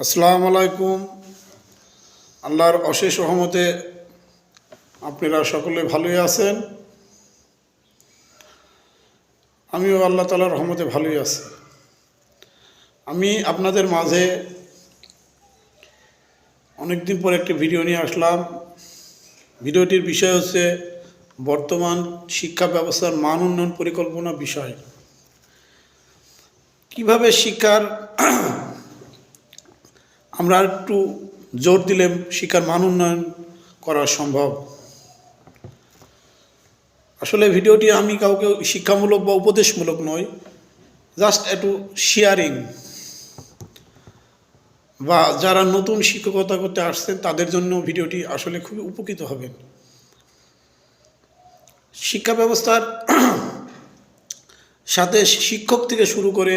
আসসালামু আলাইকুম। আল্লাহর অশেষ রহমতে আপনারা সকলে ভালোই আছেন। আমিও আল্লাহ তাআলার রহমতে ভালোই আছি। আমি আপনাদের মাঝে অনেকদিন পর একটি ভিডিও নিয়ে আসলাম। ভিডিওটির বিষয় হচ্ছে বর্তমান শিক্ষা ব্যবস্থার মান উন্নয়ন পরিকল্পনা বিষয়। কিভাবে শিক্ষার আমরা একটু জোর দিলে শিক্ষার মান উন্নয়ন করা সম্ভব। আসলে ভিডিওটি আমি কাউকে শিক্ষামূলক বা উপদেশমূলক নয়, জাস্ট একটু শেয়ারিং, বা যারা নতুন শিক্ষকতা করতে আসছেন তাদের জন্য ভিডিওটি আসলে খুবই উপকৃত হবেন। শিক্ষা ব্যবস্থার সাথে শিক্ষক থেকে শুরু করে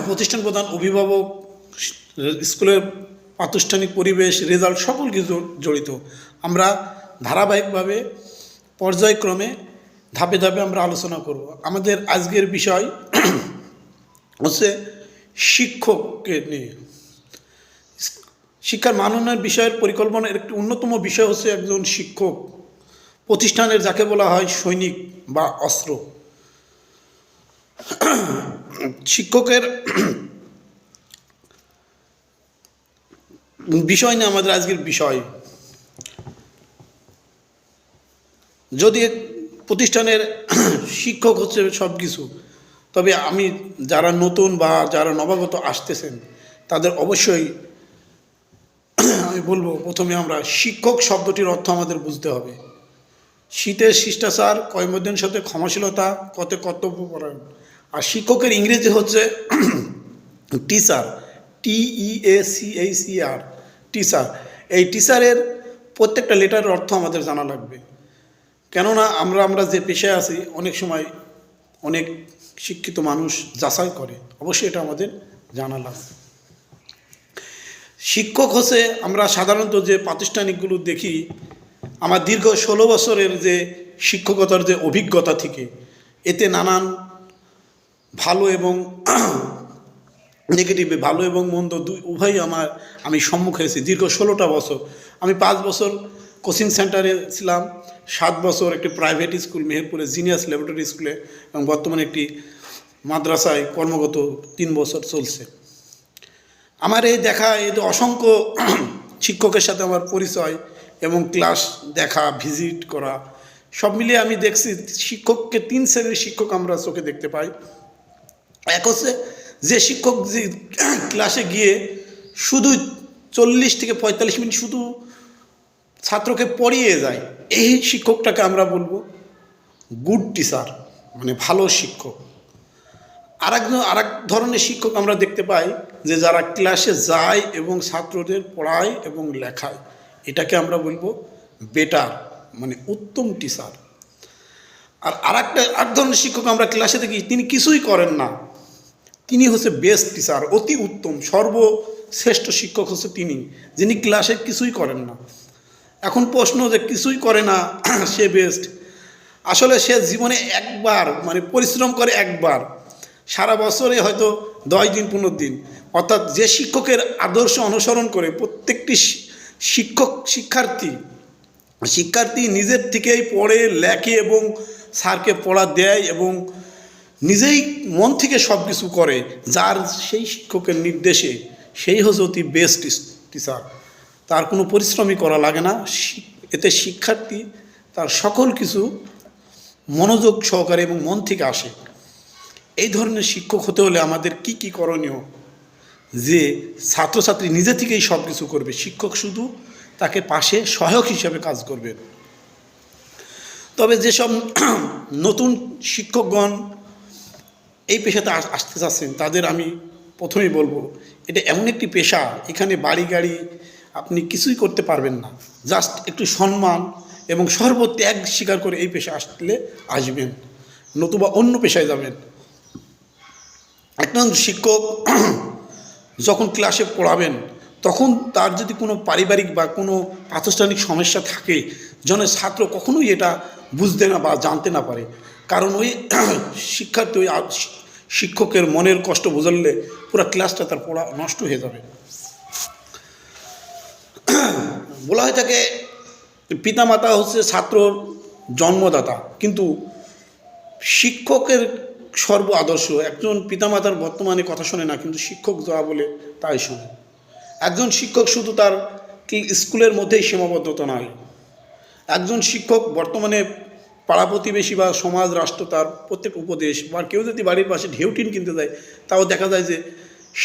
প্রতিষ্ঠান প্রধান, অভিভাবক, স্কুলের প্রাতিষ্ঠানিক পরিবেশ, রেজাল্ট সকল কিছু জড়িত। আমরা ধারাবাহিকভাবে পর্যায়ক্রমে ধাপে ধাপে আমরা আলোচনা করব। আমাদের আজকের বিষয় হচ্ছে শিক্ষককে নিয়ে। শিক্ষার মান উন্নয়ন বিষয়ের পরিকল্পনার একটি অন্যতম বিষয় হচ্ছে একজন শিক্ষক, প্রতিষ্ঠানের যাকে বলা হয় সৈনিক বা অস্ত্র। শিক্ষকের বিষয় নিয়ে আমাদের আজকের বিষয়। যদি প্রতিষ্ঠানের শিক্ষক হচ্ছে সব কিছু, তবে আমি যারা নতুন বা যারা নবাগত আসতেছেন তাদের অবশ্যই আমি বলবো, প্রথমে আমরা শিক্ষক শব্দটির অর্থ আমাদের বুঝতে হবে। শীতের শিষ্টাচার, কর্মদের সাথে ক্ষমাশীলতা, কতে কর্তব্যপরায়ণ। আর শিক্ষকের ইংরেজি হচ্ছে টিচার, TEACHER, টিচার। এই টিচারের প্রত্যেকটা লেটারের অর্থ আমাদের জানা লাগবে। কেননা আমরা যে পেশায় আছি, অনেক সময় অনেক শিক্ষিত মানুষ যাচাই করে, অবশ্যই এটা আমাদের জানা লাগবে। শিক্ষক হচ্ছে, আমরা সাধারণত যে প্রাতিষ্ঠানিকগুলো দেখি, আমার দীর্ঘ 16 বছরের যে শিক্ষকতার যে অভিজ্ঞতা থেকে, এতে নানান ভালো এবং নেগেটিভে, ভালো এবং মন্দ উভয়ই আমি সম্মুখ হয়েছি। দীর্ঘ 16টা বছর আমি 5 বছর কোচিং সেন্টারে ছিলাম, 7 বছর একটি প্রাইভেট স্কুল মেহেরপুরে জিনিয়াস ল্যাবরেটরি স্কুলে, এবং বর্তমানে একটি মাদ্রাসায় কর্মগত 3 বছর চলছে। আমার এই দেখা, এই তো অসংখ্য শিক্ষকের সাথে আমার পরিচয় এবং ক্লাস দেখা, ভিজিট করা, সব মিলিয়ে আমি দেখছি শিক্ষককে 3 শ্রেণীর শিক্ষক আমরা চোখে দেখতে পাই। এক হচ্ছে যে শিক্ষক যে ক্লাসে গিয়ে শুধু 40 থেকে 45 মিনিট শুধু ছাত্রকে পড়িয়ে যায়, এই শিক্ষকটাকে আমরা বলবো গুড টিচার, মানে ভালো শিক্ষক। আরেক ধরনের শিক্ষক আমরা দেখতে পাই যে যারা ক্লাসে যায় এবং ছাত্রদের পড়ায় এবং লেখায়, এটাকে আমরা বলবো বেটার, মানে উত্তম টিচার। আর আরেক ধরনের শিক্ষক আমরা ক্লাসে দেখি, তিনি কিছুই করেন না, তিনি হচ্ছে বেস্ট টিচার, অতি উত্তম, সর্বশ্রেষ্ঠ শিক্ষক হচ্ছে তিনি, যিনি ক্লাসে কিছুই করেন না। এখন প্রশ্ন যে কিছুই করে না সে বেস্ট, আসলে সে জীবনে একবার, মানে পরিশ্রম করে একবার, সারা বছরে হয়তো 10 দিন 15 দিন, অর্থাৎ যে শিক্ষকের আদর্শ অনুসরণ করে প্রত্যেকটি শিক্ষার্থী নিজের থেকেই পড়ে লেখে এবং স্যারকে পড়া দেয় এবং নিজেই মন থেকে সব কিছু করে, যার সেই শিক্ষকের নির্দেশে, সেই হচ্ছে অতি বেস্ট টিচার। তার কোনো পরিশ্রমই করা লাগে না, এতে শিক্ষার্থী তার সকল কিছু মনোযোগ সহকারে এবং মন থেকে আসে। এই ধরনের শিক্ষক হতে হলে আমাদের কি কি করণীয়? যে ছাত্রছাত্রী নিজে থেকেই সব কিছু করবে, শিক্ষক শুধু তাকে পাশে সহায়ক হিসাবে কাজ করবে। তবে যেসব নতুন শিক্ষকগণ এই পেশাতে আসতে চাচ্ছেন, তাদের আমি প্রথমেই বলবো, এটা এমন একটি পেশা, এখানে বাড়ি গাড়ি আপনি কিছুই করতে পারবেন না, জাস্ট একটু সম্মান এবং সর্বত্যাগ স্বীকার করে এই পেশা আসবেন, নতুবা অন্য পেশায় যাবেন। একজন শিক্ষক যখন ক্লাসে পড়াবেন, তখন তার যদি কোনো পারিবারিক বা কোনো প্রাতিষ্ঠানিক সমস্যা থাকে, যেন ছাত্র কখনোই এটা বুঝতে না বা জানতে না পারে। কারণ ওই শিক্ষার্থী, ওই শিক্ষকের মনের কষ্ট বুঝলে পুরো ক্লাসটা তার পড়া নষ্ট হয়ে যাবে। বলা হয়ে থাকে পিতামাতা হচ্ছে ছাত্রর জন্মদাতা, কিন্তু শিক্ষকের সর্ব আদর্শ। একজন পিতামাতার বর্তমানে কথা শোনে না, কিন্তু শিক্ষক যা বলে তাই শোনে। একজন শিক্ষক শুধু তার স্কুলের মধ্যেই সীমাবদ্ধতা নয়, একজন শিক্ষক বর্তমানে পাড়া প্রতিবেশী বা সমাজ রাষ্ট্র তার প্রত্যেক উপদেশ, বা কেউ যদি বাড়ির পাশে ঢেউটিন কিনতে যায় তাও দেখা যায় যে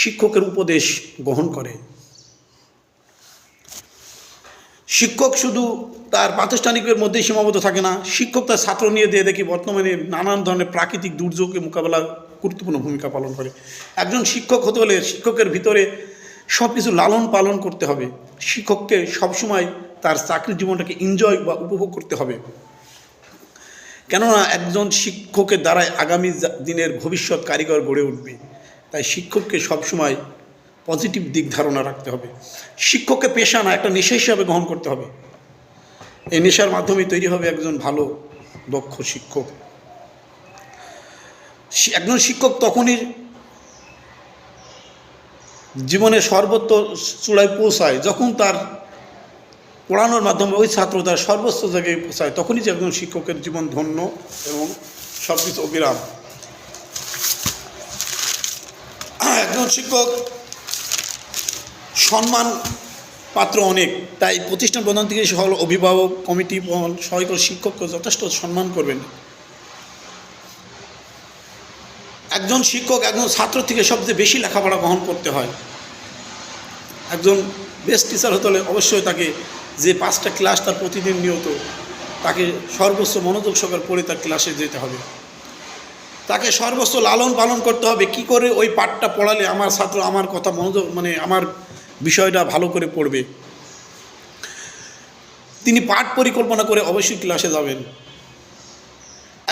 শিক্ষকের উপদেশ গ্রহণ করে। শিক্ষক শুধু তার প্রাতিষ্ঠানিকের মধ্যেই সীমাবদ্ধ থাকে না, শিক্ষক তার ছাত্র নিয়ে দিয়ে দেখি বর্তমানে নানান ধরনের প্রাকৃতিক দুর্যোগকে মোকাবেলা গুরুত্বপূর্ণ ভূমিকা পালন করে। একজন শিক্ষক হতে হলে শিক্ষকের ভিতরে সব কিছু লালন পালন করতে হবে। শিক্ষককে সবসময় তার চাকরির জীবনটাকে এনজয় বা উপভোগ করতে হবে, কেননা একজন শিক্ষকের দ্বারাই আগামী দিনের ভবিষ্যৎ কারিগর গড়ে উঠবে। তাই শিক্ষককে সবসময় পজিটিভ দিক ধারণা রাখতে হবে। শিক্ষককে পেশা না, একটা নেশা হিসাবে গ্রহণ করতে হবে। এই নেশার মাধ্যমে তৈরি হবে একজন ভালো দক্ষ শিক্ষক। একজন শিক্ষক তখনই জীবনের সর্বোচ্চ চূড়ায় পৌঁছায় যখন তার পড়ানোর মাধ্যমে ওই ছাত্র তার সর্বোচ্চ জায়গায় পৌঁছায়, তখনই যে একজন শিক্ষকের জীবন ধন্য এবং সব কিছু অবিরাম। একজন শিক্ষক সম্মান পাত্র অনেক, তাই প্রতিষ্ঠান প্রধান থেকে সকল অভিভাবক, কমিটি, সকল শিক্ষককে যথেষ্ট সম্মান করবেন। একজন শিক্ষক একজন ছাত্র থেকে সবচেয়ে বেশি লেখাপড়া গ্রহণ করতে হয়। একজন বেস্ট টিচার হতে হলে অবশ্যই তাকে যে 5টা ক্লাস তার প্রতিদিন নিয়ত, তাকে সর্বোচ্চ মনোযোগ সহকারে পড়ে তার ক্লাসে যেতে হবে। তাকে সর্বোচ্চ লালন পালন করতে হবে, কি করে ওই পাঠটা পড়ালে আমার ছাত্র আমার কথা মনোযোগ আমার বিষয়টা ভালো করে পড়বে। তিনি পাঠ পরিকল্পনা করে অবশ্যই ক্লাসে যাবেন।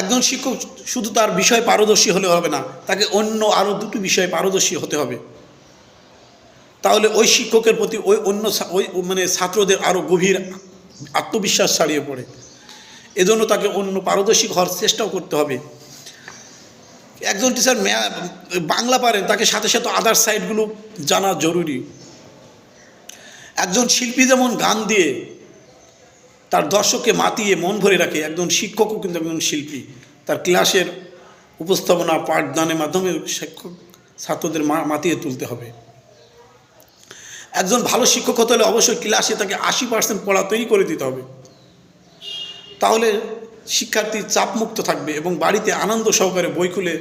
একজন শিক্ষক শুধু তার বিষয় পারদর্শী হলে হবে না, তাকে অন্য আরও 2টি বিষয়ে পারদর্শী হতে হবে। তাহলে ওই শিক্ষকের প্রতি ওই ছাত্রদের আরও গভীর আত্মবিশ্বাস ছড়িয়ে পড়ে। এজন্য তাকে অন্য পারদর্শী হওয়ার চেষ্টাও করতে হবে। একজন টিচার বাংলা পারেন, তাকে সাথে সাথে আদার সাইডগুলো জানা জরুরি। একজন শিল্পী যেমন গান দিয়ে তার দর্শককে মাতিয়ে মন ভরে রাখে, একজন শিক্ষকও কিন্তু একজন শিল্পী। তার ক্লাসের উপস্থাপনা পাঠদানের মাধ্যমে শিক্ষক ছাত্রদের মাতিয়ে তুলতে হবে। একজন ভালো শিক্ষক হতে হলে অবশ্যই ক্লাসে তাকে 80% পড়া তৈরি করে দিতে হবে, তাহলে শিক্ষার্থী চাপমুক্ত থাকবে এবং বাড়িতে আনন্দ সহকারে বই খুলে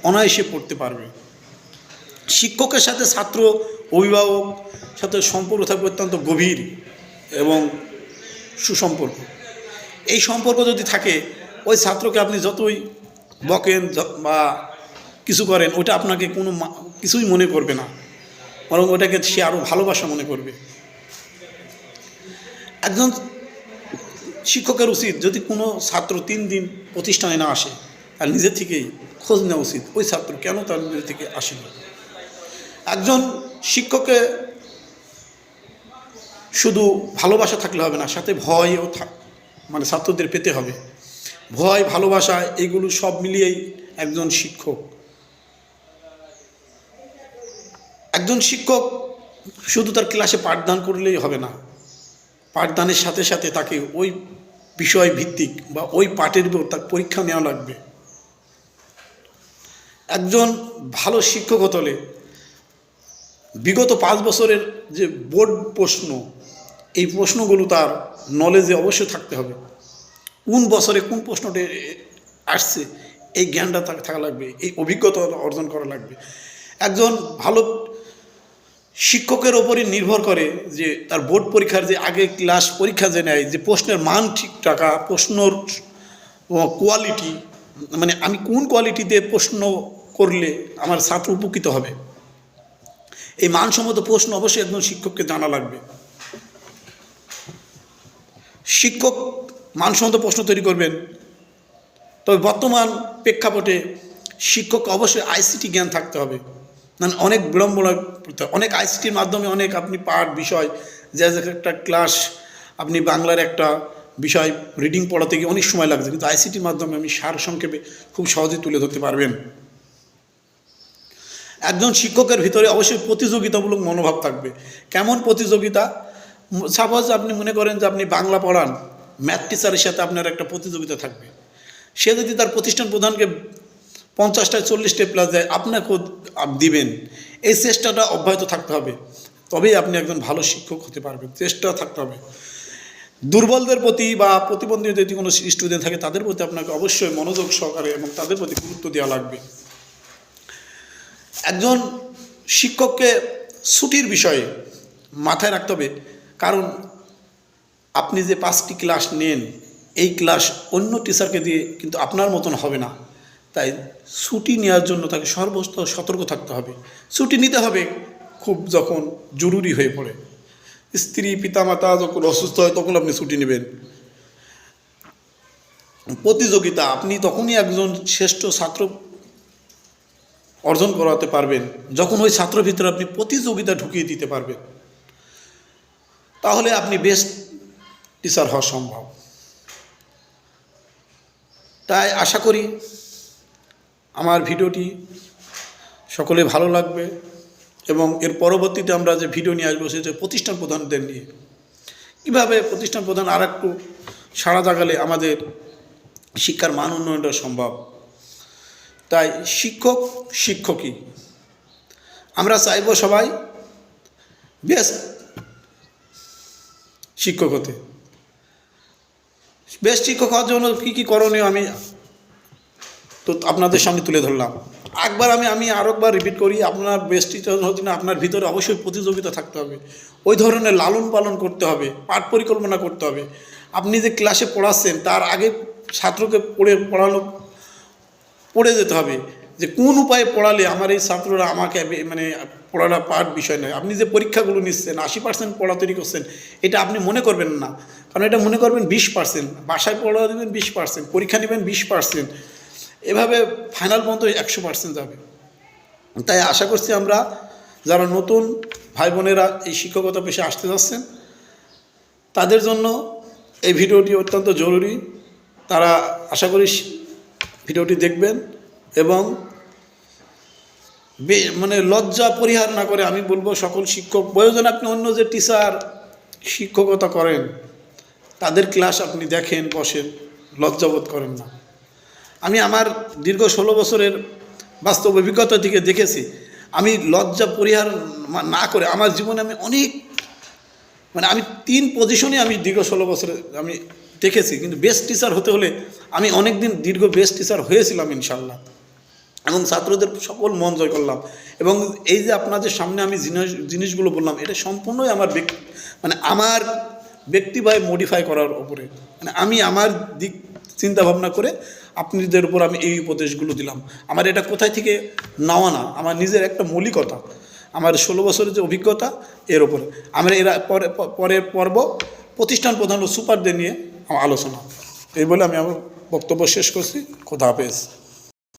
অনায়াসে পড়তে পারবে। শিক্ষকের সাথে ছাত্র অভিভাবক সাথে সম্পর্ক থাকবে অত্যন্ত গভীর এবং সুসম্পর্ক। এই সম্পর্ক যদি থাকে, ওই ছাত্রকে আপনি যতই বকেন বা কিছু করেন, ওটা আপনাকে কোনো কিছুই মনে করবে না, বরং ওটাকে সে আরও ভালোবাসা মনে করবে। একজন শিক্ষকের উচিত যদি কোনো ছাত্র 3 দিন প্রতিষ্ঠানে না আসে, আর নিজের থেকেই খোঁজ নেওয়া উচিত ওই ছাত্র কেন তার নিজের থেকে আসেনি। একজন শিক্ষককে শুধু ভালোবাসা থাকলে হবে না, সাথে ভয়ও ছাত্রদের পেতে হবে। ভয়, ভালোবাসা এগুলো সব মিলিয়েই একজন শিক্ষক। একজন শিক্ষক শুধু তার ক্লাসে পাঠদান করলেই হবে না, পাঠদানের সাথে সাথে তাকে ওই বিষয় ভিত্তিক বা ওই পাঠের উপর তার পরীক্ষা নেওয়া লাগবে। একজন ভালো শিক্ষক হতে হলে বিগত 5 বছরের যে বোর্ড প্রশ্ন, এই প্রশ্নগুলো তার নলেজে অবশ্যই থাকতে হবে। কোন বছরে কোন প্রশ্নটা আসছে এই জ্ঞানটা থাকা লাগবে, এই অভিজ্ঞতা অর্জন করা লাগবে। একজন ভালো শিক্ষকের ওপরই নির্ভর করে যে তার বোর্ড পরীক্ষার যে আগে ক্লাস পরীক্ষা যে নেয়, যে প্রশ্নের মান ঠিক টাকা, প্রশ্নর কোয়ালিটি, আমি কোন কোয়ালিটিতে প্রশ্ন করলে আমার ছাত্র উপকৃত হবে, এই মানসম্মত প্রশ্ন অবশ্যই একজন শিক্ষককে জানা লাগবে। শিক্ষক মানসম্মত প্রশ্ন তৈরি করবেন। তবে বর্তমান প্রেক্ষাপটে শিক্ষক অবশ্যই আইসিটি জ্ঞান থাকতে হবে। অনেক বিড়ম্বনা, অনেক আইসিটির মাধ্যমে অনেক আপনি পাঠ বিষয়, যে একটা ক্লাস আপনি বাংলার একটা বিষয় রিডিং পড়াতে গিয়ে অনেক সময় লাগছে, কিন্তু আইসিটির মাধ্যমে আমি সারসংক্ষেপে খুব সহজেই তুলে ধরতে পারবেন। একজন শিক্ষকের ভিতরে অবশ্যই প্রতিযোগিতামূলক মনোভাব থাকবে। কেমন প্রতিযোগিতা? সাপোজ আপনি মনে করেন যে আপনি বাংলা পড়ান, ম্যাথ টিচারের সাথে আপনার একটা প্রতিযোগিতা থাকবে। সে যদি তার প্রতিষ্ঠান প্রধানকে 50টায় 40টা প্লাস দেয়, আপনাকেও দিবেন। এই চেষ্টাটা অব্যাহত থাকতে হবে, তবেই আপনি একজন ভালো শিক্ষক হতে পারবেন। চেষ্টা থাকতে হবে। দুর্বলদের প্রতি বা প্রতিবন্ধী যদি কোনো স্টুডেন্ট থাকে তাদের প্রতি আপনাকে অবশ্যই মনোযোগ সহকারে এবং তাদের প্রতি গুরুত্ব দেওয়া লাগবে। একজন শিক্ষককে ছুটির বিষয়ে মাথায় রাখতে হবে, কারণ আপনি যে 5টি ক্লাস নেন, এই ক্লাস অন্য টিচারকে দিয়ে কিন্তু আপনার মতন হবে না। তাই ছুটি নেওয়ার জন্য তাকে সর্বস্ত সতর্ক থাকতে হবে। ছুটি নিতে হবে খুব যখন জরুরি হয়ে পড়ে। স্ত্রী পিতামাতা যখন অসুস্থ হয় তখন আপনি ছুটি নেবেন। প্রতিযোগিতা, আপনি তখনই একজন শ্রেষ্ঠ ছাত্র অর্জন করাতে পারবেন যখন ওই ছাত্রের ভিতরে আপনি প্রতিযোগিতা ঢুকিয়ে দিতে পারবেন, তাহলে আপনি বেস্ট টিচার হওয়া সম্ভব। তাই আশা করি আমার ভিডিওটি সকলে ভালো লাগবে এবং এর পরবর্তীতে আমরা যে ভিডিও নিয়ে আসবো সেটা প্রতিষ্ঠান প্রধানদের নিয়ে, কীভাবে প্রতিষ্ঠান প্রধান আর একটু সাড়া জাগালে আমাদের শিক্ষার মান উন্নয়নটা সম্ভব। তাই শিক্ষকই আমরা চাইব সবাই বেস্ট শিক্ষক হতে। বেস্ট শিক্ষক হওয়ার জন্য কী কী করণীয় আমি তো আপনাদের সামনে তুলে ধরলাম। আমি আরেকবার রিপিট করি, আপনার বেস্ট টিচার হতে না আপনার ভিতরে অবশ্যই প্রতিযোগিতা থাকতে হবে। ওই ধরনের লালন পালন করতে হবে, পাঠ পরিকল্পনা করতে হবে। আপনি যে ক্লাসে পড়াচ্ছেন তার আগে ছাত্রকে পড়ে যেতে হবে যে কোন উপায়ে পড়ালে আমার এই ছাত্ররা আমাকে পড়াটা পাঠ বিষয় নয়। আপনি যে পরীক্ষাগুলো নিচ্ছেন 80% পড়া তৈরি করছেন, এটা আপনি মনে করবেন না, কারণ এটা মনে করবেন 20%, বাসায় পড়া দেবেন 20%, পরীক্ষা নেবেন 20%, এভাবে ফাইনাল পর্যন্ত 100% যাবে। তাই আশা করছি আমরা যারা নতুন ভাই বোনেরা এই শিক্ষকতা পেশায় আসতে যাচ্ছেন তাদের জন্য এই ভিডিওটি অত্যন্ত জরুরি। তারা আশা করি ভিডিওটি দেখবেন এবং লজ্জা পরিহার না করে আমি বলবো সকল শিক্ষক, প্রয়োজন আপনি অন্য যে টিচার শিক্ষকতা করেন তাদের ক্লাস আপনি দেখেন, বসেন, লজ্জাবোধ করেন না। আমি আমার দীর্ঘ 16 বছরের বাস্তব অভিজ্ঞতা থেকে দেখেছি, আমি লজ্জা পরিহার না করে আমার জীবনে আমি অনেক আমি 3 পজিশনে আমি দীর্ঘ 16 বছরে আমি দেখেছি। কিন্তু বেস্ট টিচার হতে হলে আমি অনেক দিন দীর্ঘ বেস্ট টিচার হয়েছিলাম ইনশাল্লাহ, এবং ছাত্রদের সকল মন জয় করলাম। এবং এই যে আপনাদের সামনে আমি জিনিসগুলো বললাম, এটা সম্পূর্ণই আমার আমার ব্যক্তিভাবে মডিফাই করার উপরে, আমি আমার দিক চিন্তা ভাবনা করে আপনাদের উপর আমি এই উপদেশগুলো দিলাম। আমার এটা কোথায় থেকে নেওয়া না, আমার নিজের একটা মৌলিকতা, আমার 16 বছরের যে অভিজ্ঞতা এর উপরে। আমরা পরের পর্ব প্রতিষ্ঠান প্রধান ও সুপারদের নিয়ে আমার আলোচনা। এই বলে আমি আমার বক্তব্য শেষ করছি। খোদা হাফেজ।